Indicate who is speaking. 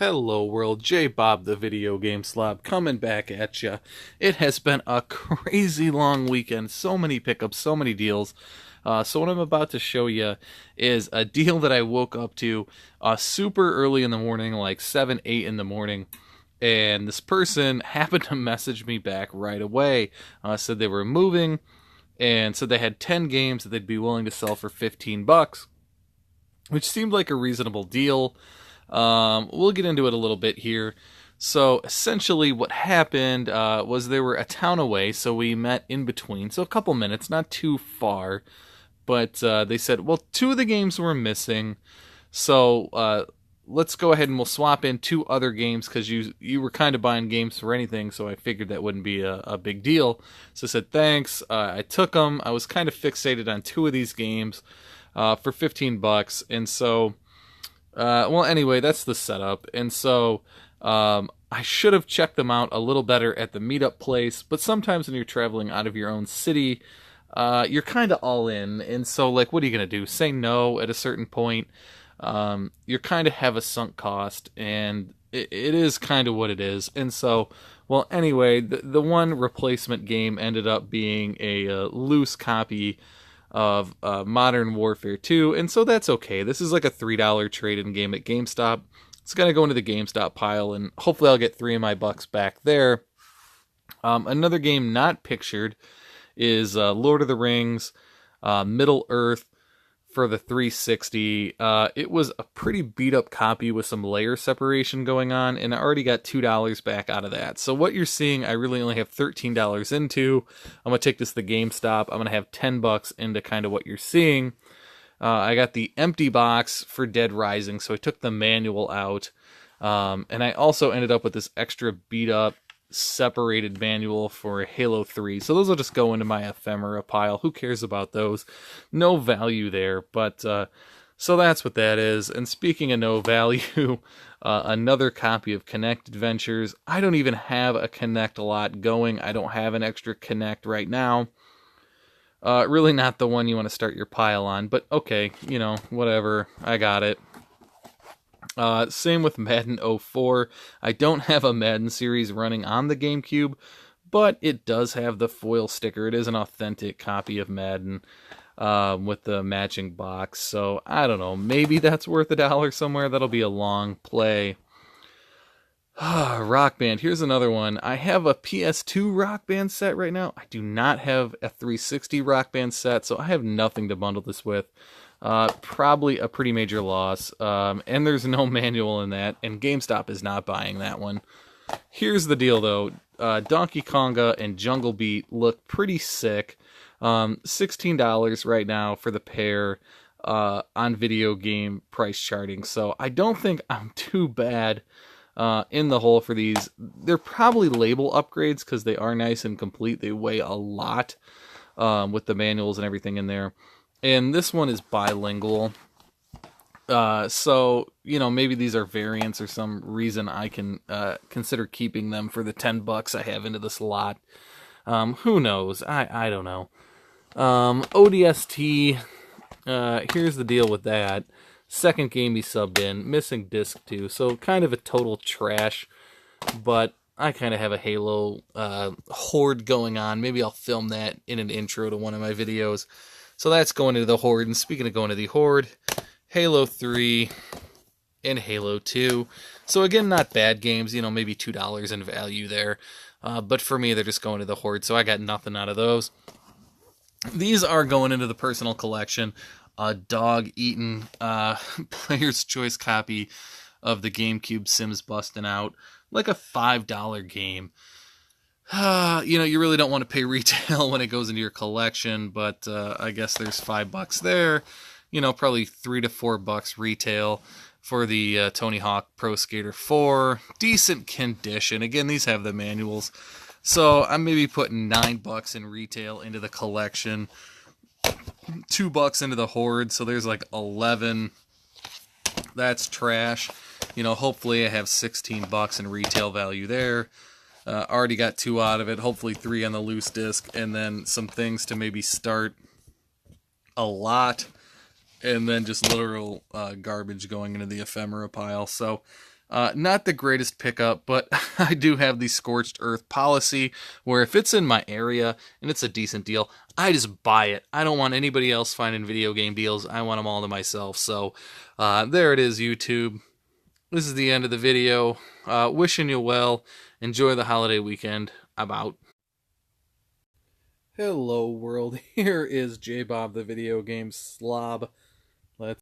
Speaker 1: Hello world, J Bob the video game slob coming back at ya. It has been a crazy long weekend, so many pickups, so many deals. So what I'm about to show you is a deal that I woke up to super early in the morning, like 7, 8 in the morning. And this person happened to message me back right away. Said they were moving and said they had 10 games that they'd be willing to sell for 15 bucks, which seemed like a reasonable deal. We'll get into it a little bit here. So essentially what happened was they were a town away, so we met in between. So a couple minutes, not too far. But they said, well, 2 of the games were missing. So let's go ahead and we'll swap in 2 other games because you were kind of buying games for anything, so I figured that wouldn't be a big deal. So I said, thanks. I took them. I was kind of fixated on 2 of these games for 15 bucks. And so... well, anyway, that's the setup. And so I should have checked them out a little better at the meetup place. But sometimes when you're traveling out of your own city, you're kind of all in. And so, like, what are you going to do? Say no at a certain point? You kind of have a sunk cost. And it is kind of what it is. And so, well, anyway, the one replacement game ended up being a loose copy of Modern Warfare 2, and so that's okay. This is like a $3 trade-in game at GameStop. It's going to go into the GameStop pile, and hopefully I'll get 3 of my bucks back there. Another game not pictured is Lord of the Rings, Middle-earth for the 360. It was a pretty beat-up copy with some layer separation going on, and I already got $2 back out of that. So what you're seeing, I really only have $13 into. I'm going to take this to the GameStop. I'm going to have 10 bucks into kind of what you're seeing. I got the empty box for Dead Rising, so I took the manual out. And I also ended up with this extra beat-up separated manual for Halo 3. So those will just go into my ephemera pile. Who cares about those? No value there. But so that's what that is. And speaking of no value, another copy of Kinect Adventures. I don't even have a Kinect lot going. I don't have an extra Kinect right now. Really not the one you want to start your pile on. But okay, whatever. I got it. Same with Madden 04. I don't have a Madden series running on the GameCube, but it does have the foil sticker. It is an authentic copy of Madden with the matching box. So, I don't know. Maybe that's worth $1 somewhere. That'll be a long play. Rock Band. Here's another one. I have a PS2 Rock Band set right now. I do not have a 360 Rock Band set, so I have nothing to bundle this with. Probably a pretty major loss. And there's no manual in that, and GameStop is not buying that one. Here's the deal, though. Donkey Konga and Jungle Beat look pretty sick. $16 right now for the pair on video game price charting. So I don't think I'm too bad in the hole for these. They're probably label upgrades because they are nice and complete. They weigh a lot with the manuals and everything in there. And this one is bilingual. So, maybe these are variants or some reason I can consider keeping them for the 10 bucks I have into this lot. Who knows? I don't know. ODST, here's the deal with that. Second game he subbed in, missing disc 2, so kind of a total trash, but I kind of have a Halo Hoard going on. Maybe I'll film that in an intro to one of my videos. So that's going into the Hoard, and speaking of going to the Hoard, Halo 3 and Halo 2. So again, not bad games, maybe $2 in value there. But for me, they're just going to the Hoard, so I got nothing out of those. These are going into the personal collection. A dog-eaten player's choice copy of the GameCube Sims busting out. Like a $5 game. You really don't want to pay retail when it goes into your collection, but I guess there's $5 there. Probably $3 to $4 retail for the Tony Hawk Pro Skater 4. Decent condition. Again, these have the manuals. So I'm maybe putting $9 in retail into the collection. $2 into the Hoard, so there's like 11. That's trash. Hopefully I have $16 in retail value there. Already got 2 out of it, hopefully 3 on the loose disc, and then some things to maybe start a lot, and then just literal garbage going into the ephemera pile. So Not the greatest pickup, but I do have the Scorched Earth policy where if it's in my area and it's a decent deal, I just buy it. I don't want anybody else finding video game deals. I want them all to myself. So there it is, YouTube. This is the end of the video. Wishing you well. Enjoy the holiday weekend. I'm out. Hello, world. Here is J Bob, the video game slob.